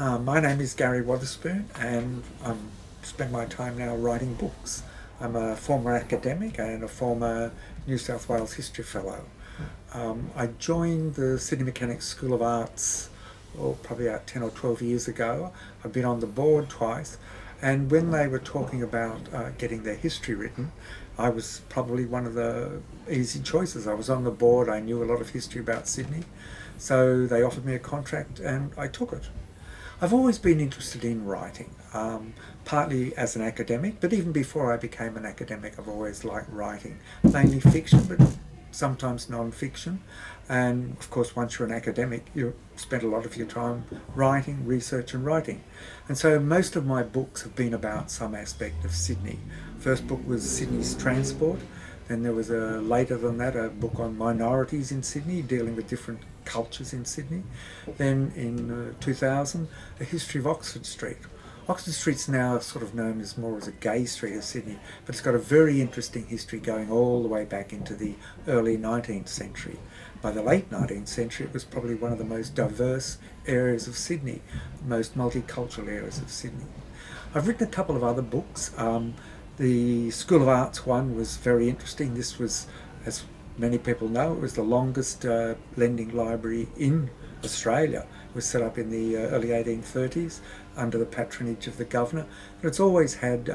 My name is Garry Wotherspoon, and I spend my time now writing books. I'm a former academic and a former New South Wales History Fellow. I joined the Sydney Mechanics School of Arts probably about 10 or 12 years ago. I've been on the board twice, and when they were talking about getting their history written, I was probably one of the easy choices. I was on the board, I knew a lot of history about Sydney, so they offered me a contract and I took it. I've always been interested in writing, partly as an academic, but even before I became an academic I've always liked writing, mainly fiction, but sometimes non-fiction. And of course once you're an academic you spend a lot of your time writing, research and writing. And so most of my books have been about some aspect of Sydney. First book was Sydney's transport. Then there was later than that a book on minorities in Sydney, dealing with different cultures in Sydney. Then in 2000, a history of Oxford Street. Oxford Street's now sort of known as more as a gay street of Sydney, but it's got a very interesting history going all the way back into the early 19th century. By the late 19th century, it was probably one of the most diverse areas of Sydney, most multicultural areas of Sydney. I've written a couple of other books. The School of Arts one was very interesting. This was, as many people know, it was the longest lending library in Australia. It was set up in the early 1830s under the patronage of the governor. And it's always had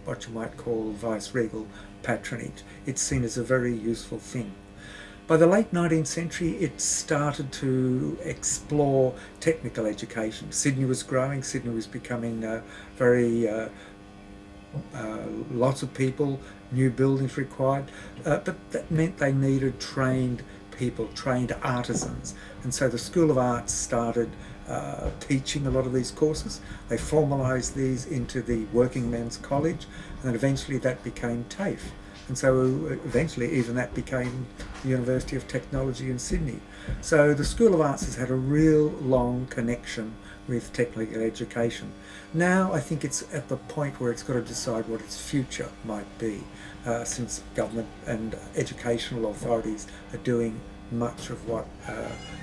what you might call vice-regal patronage. It's seen as a very useful thing. By the late 19th century, it started to explore technical education. Sydney was growing. Sydney was becoming very lots of people, new buildings required, but that meant they needed trained people, trained artisans. And so the School of Arts started teaching a lot of these courses. They formalised these into the Working Men's College, and then eventually that became TAFE. And so eventually even that became the University of Technology in Sydney. So the School of Arts has had a real long connection with technical education. Now I think it's at the point where it's got to decide what its future might be, since government and educational authorities are doing much of what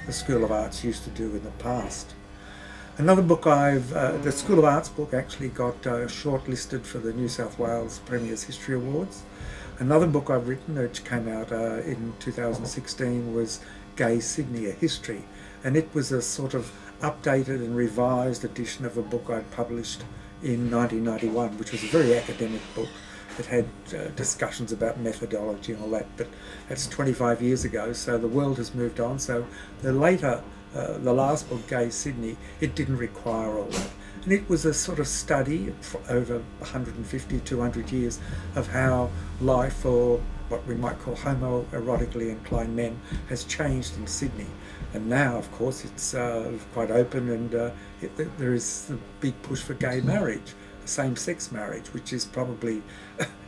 the School of Arts used to do in the past. Another book the School of Arts book actually got shortlisted for the New South Wales Premier's History Awards. Another book I've written, which came out in 2016, was Gay Sydney, A History, and it was a sort of updated and revised edition of a book I'd published in 1991, which was a very academic book. It had discussions about methodology and all that, but that's 25 years ago, so the world has moved on. So the last book, Gay Sydney, it didn't require all that. And it was a sort of study for over 150, 200 years of how life for what we might call homoerotically inclined men has changed in Sydney. And now, of course, it's quite open, and there is a big push for gay marriage, same-sex marriage, which is probably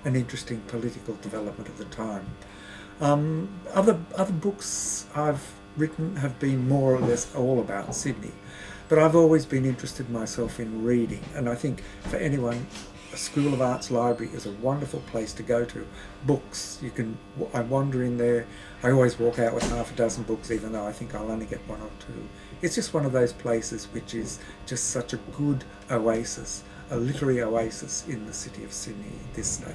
an interesting political development of the time. Other books I've written have been more or less all about Sydney, but I've always been interested myself in reading, and I think for anyone, a School of Arts library is a wonderful place to go to. Books, I wander in there, I always walk out with half a dozen books, even though I think I'll only get one or two. It's just one of those places which is just such a good oasis, a literary oasis in the city of Sydney at this stage.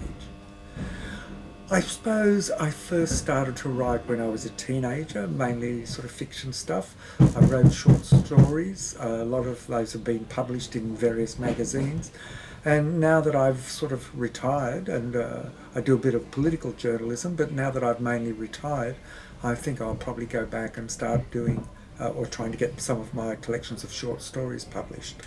I suppose I first started to write when I was a teenager, mainly sort of fiction stuff. I wrote short stories. A lot of those have been published in various magazines. And now that I've sort of retired, and I do a bit of political journalism, but now that I've mainly retired, I think I'll probably go back and start doing or trying to get some of my collections of short stories published.